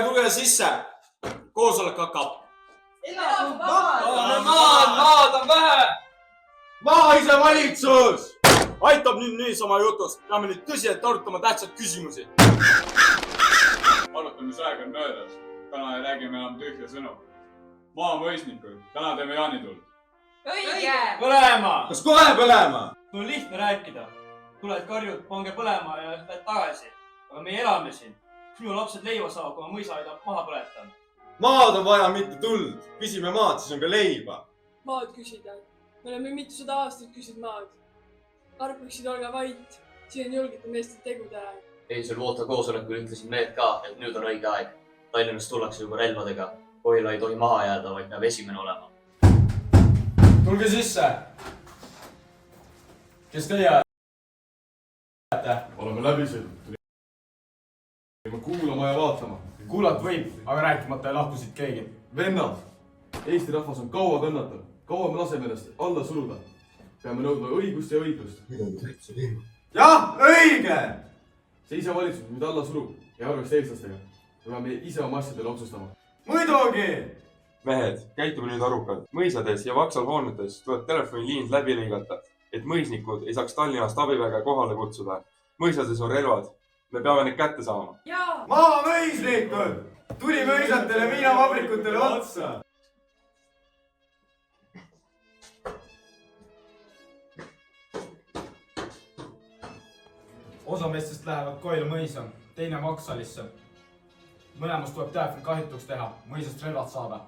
tulge sisse. Koosolek hakkab. Maad on vähe! Maaise valitsus! Aitab nüüd niisama jutust. Peame nüüd tõsiselt arutama tähtsad küsimusi. Arutamisaeg on möödas. Täna ei räägime enam tühja sõnu. Maamõisnikud, täna teeme jaanituld. Õige! Põlema! Kas kohe põlema? No lihtne rääkida. Tuled karjud, pange põlema ja lähed tagasi. Aga me elame siin. Minu lapsed leiva saavad, kui ma mõisa aidab maha põletan. Maad on vaja, mitte tuld. Küsime maad, siis on ka leiba. Maad küsida. Me oleme mitusada aastat küsinud maad. Arpaksid olge vait. Siin on julgete meeste tegude aeg. Eilsel Voota koosolekul ütlesid need ka, et nüüd on õige aeg. Tallinnas tullakse juba relvadega. Kohila ei tohi maha jääda, vaid peab esimene olema. Tulge sisse. Kes teie ajate? Oleme läbi sõinud. Tulime kuulama ja vaatama. Kuulata võib, aga rääkimata ei lahku siit keegi. Vennad, Eesti rahvas on kaua kannatanud. Kaua me laseme ennast alla suruda. Peame nõudma õigust ja õiglust. Jah, õige! See ise valitsus nüüd alla surub ja arvest eestlastega. Me peame ise oma asjadele otsustama. Muidugi! Mehed, käitume nüüd arukad. Mõisades ja Vaksal hoonetes tuleb telefoniliin läbi lõigata, et mõisnikud ei saaks Tallinnast abiväge kohale kutsuda. Mõisades on relvad. Me peame neid kätte saama. Maamõisnikud! Tuli mõisatele viinavabrikutele otsa! Osa meestest lähevad Koila mõisa, teine Vaksalisse. Mõlemast tuleb telefon kahjutuks teha, mõisast relvad saada.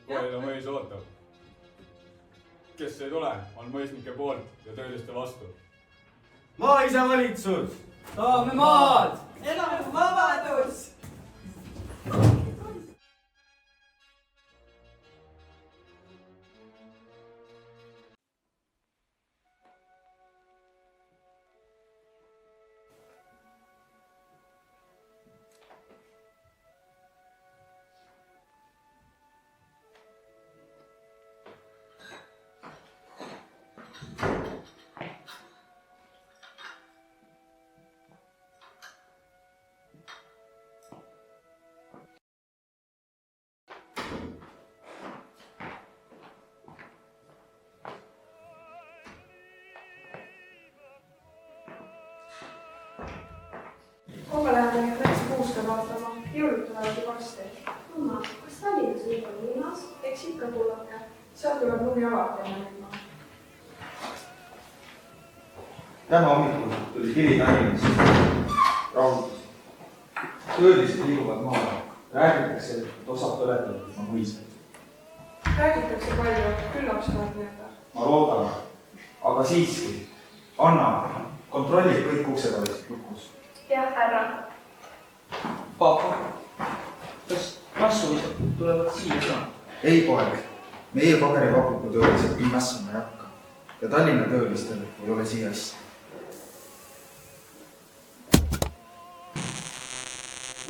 Koila mõis ootab. Kes ei tule, on mõisnike poolt ja tööliste vastu. Maaise valitsus! Tahame maad! Elame vabadus! Homme läheme nüüd väikse puuska vaatama. Jõulud tulevad juba varsti. Mamma, kas Tallinnas on ikka linnas? Eks ikka kuulake. Seal tuleb lumi alati enne ilma. Täna hommikul tuli kiri Tallinnast. Rahutus. Töölised liiguvad maale. Räägitakse, et osad põletatud on mõisad. Räägitakse palju, küllap seda on teada. Ma loodan. Aga siiski. Anna, kontrolli kõik uksevälised lukus. Jah, härra. Papa, kas massulised tulevad siia ka? Ei, poeg. Meie paberivabriku töölised nii mässama ei hakka. Ja Tallinna töölistel ei ole siia asja.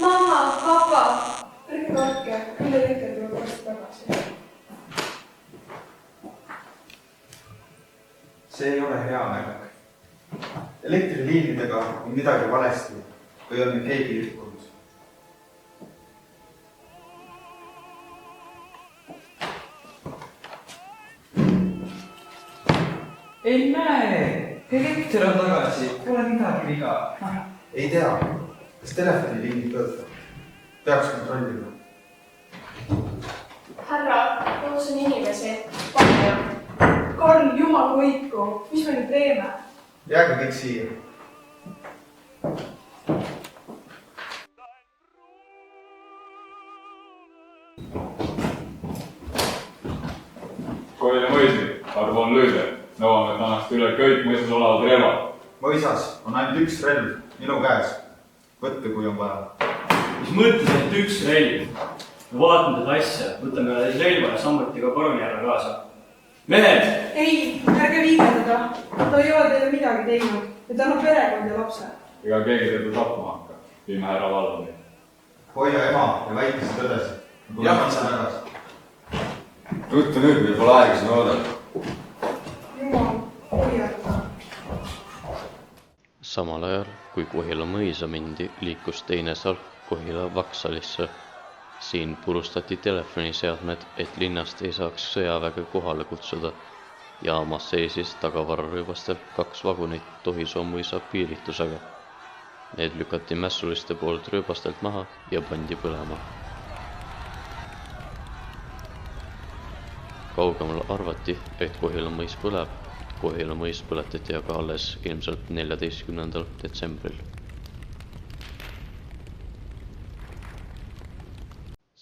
Mamma, papa! Ärge kartke, küll elekter tuleb varsti tagasi. See ei ole hea märk. Elektriliinidega on midagi valesti või on keegi rikkunud. Ei näe! Elekter on tagasi. Pole midagi viga. Ei tea, kas telefoniliinid töötab? Peaks kontrollima. Härra, kus on inimesi? Palju. Karl, jumal hoidku. Mis me nüüd teeme? Jääge kõik siia. Koila mõisnik, Arvo on Lüüder. Nõuame, et annaks üle kõik mõistus olevad relvad. Mõisas on ainult üks relv, minu käes. Võtte, kui on vaja. Mis mõttes ainult üks relv? Me vaatame seda asja, võtame relva ja samuti ka Korunjärve kaasa. Mehed! Ei, ärge viigendada. Ta ei ole teile midagi teinud ja ta on perekond ja lapse. Ega keegi teda tappama hakka. Viime härra vallani. Hoia ema ja väikesed õdesi. Ma tulen ise tagasi. Ruttu nüüd, meil pole aega siin oodata. Jumal, hoiata. Samal ajal, kui Kohila mõisa mindi, liikus teine salk Kohila Vaksalisse. Siin purustati telefoniseadmed, et linnast ei saaks sõjaväge kohale kutsuda. Jaamas seisis tagavararõivastel 2 vagunit Tohisoo mõisa piiritusega. Need lükati mässuliste poolt rööbastelt maha ja pandi põlema. Kaugemal arvati, et Kohila mõis põleb. Kohila mõis põletati aga alles ilmselt 14. detsembril.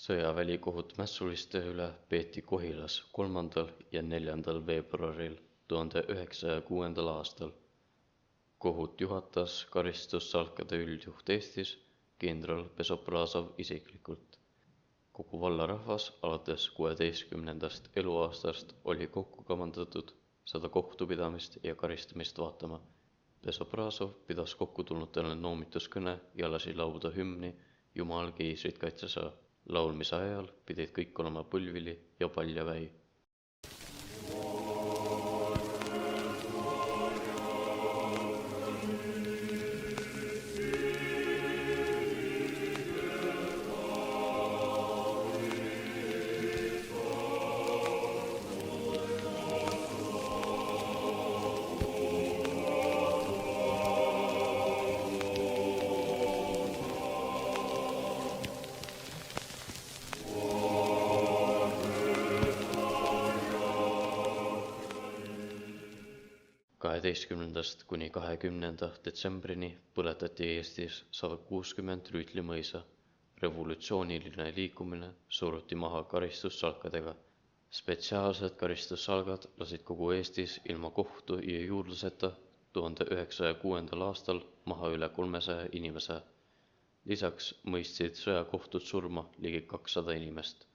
Sõjavälikohut mässuliste üle peeti Kohilas 3. ja 4. veebruaril 1906. aastal. Kohut juhatas karistussalkade üldjuht Eestis, kindral Pesoprasov isiklikult. Kogu vallarahvas alates 16. eluaastast oli kokku kavandatud 100 kohtupidamist ja karistamist vaatama. Pesoprasov pidas kokku tulnutele noomituskõne ja lasi laulda hümni Jumal keisrit kaitsesa. Laulmise ajal pidid kõik olema põlvili ja paljaväi. Kuni 20. detsembrini põletati Eestis 160 rüütlimõisa. Revolutsiooniline liikumine suruti maha karistussalkadega. Spetsiaalsed karistussalgad lasid kogu Eestis ilma kohtu ja juurdluseta 1906. aastal maha üle 300 inimese. Lisaks mõistsid sõjakohtud surma ligi 200 inimest.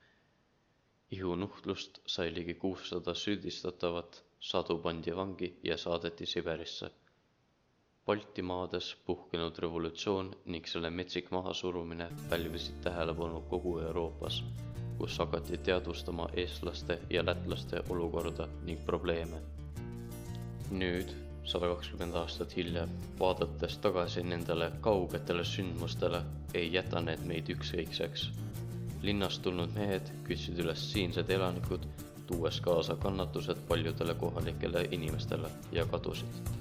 Ihunuhtlust sai ligi 600 süüdistatavat, 100 pandi vangi ja saadeti Siberisse. Baltimaades puhkenud revolutsioon ning selle metsik mahasurumine pälvisid tähelepanu kogu Euroopas, kus hakati teadvustama eestlaste ja lätlaste olukorda ning probleeme. Nüüd, 120 aastat hiljem, vaadates tagasi nendele kaugetele sündmustele, ei jäta need meid ükskõikseks. Linnast tulnud mehed kütsid üles siinsed elanikud, tuues kaasa kannatused paljudele kohalikele inimestele ja kadusid.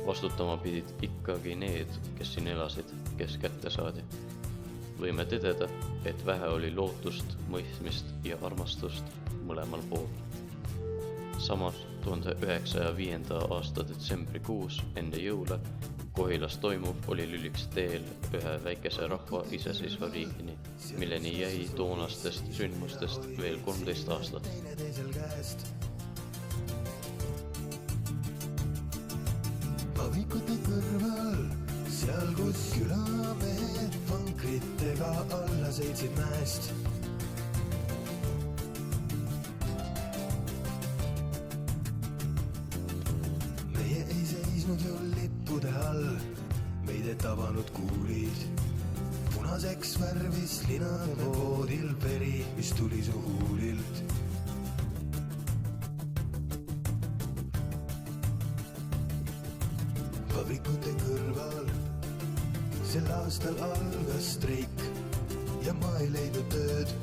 Vastutama pidid ikkagi need, kes siin elasid, kes kätte saadi. Võime tõdeda, et vähe oli lootust, mõistmist ja armastust mõlemal pool. Samas 1905. aasta detsembrikuus enne jõule Kohilas toimuv oli lüliks teel ühe väikese rahva iseseisva riigini, milleni jäi toonastest sündmustest veel 13 aastat. Pavikute kõrval, seal kus külamehed vankritega alla sõitsid mäest. Meie ei seisnud ju lippude all, meid ei tabanud kuulid. Punaseks värvis linade voodil veri, mis tuli su huulilt. Pavikute kõrval, sel aastal algas streik ja ma ei leidnud tööd.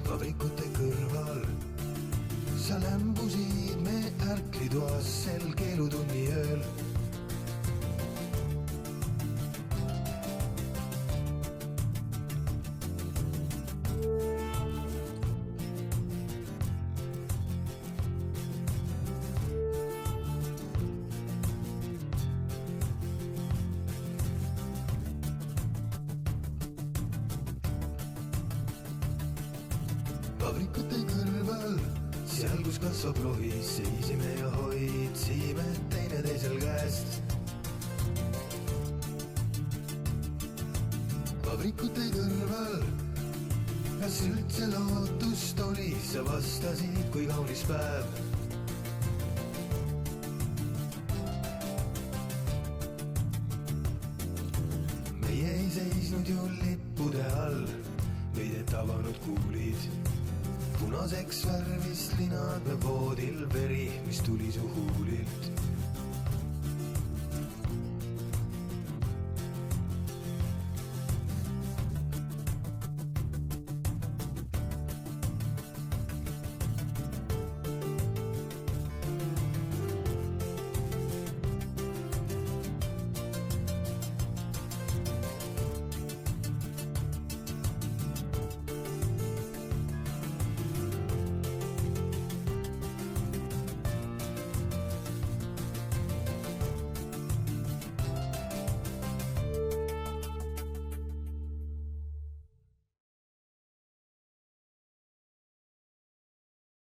Pavikute kõrval, sa lämbusid me ärklitoas sel keelutunni ööl. Pavikute kõrval, seal kus kasvab rohi, seisime ja hoidsime teineteisel käest. Pavikute kõrval, kas üldse lootust oli, sa vastasid kui kaunis päev. Meie ei seisnud ju lippude all, meid ei tabanud kuulid. Punaseks värvis linad me voodil veri, mis tuli su huulilt.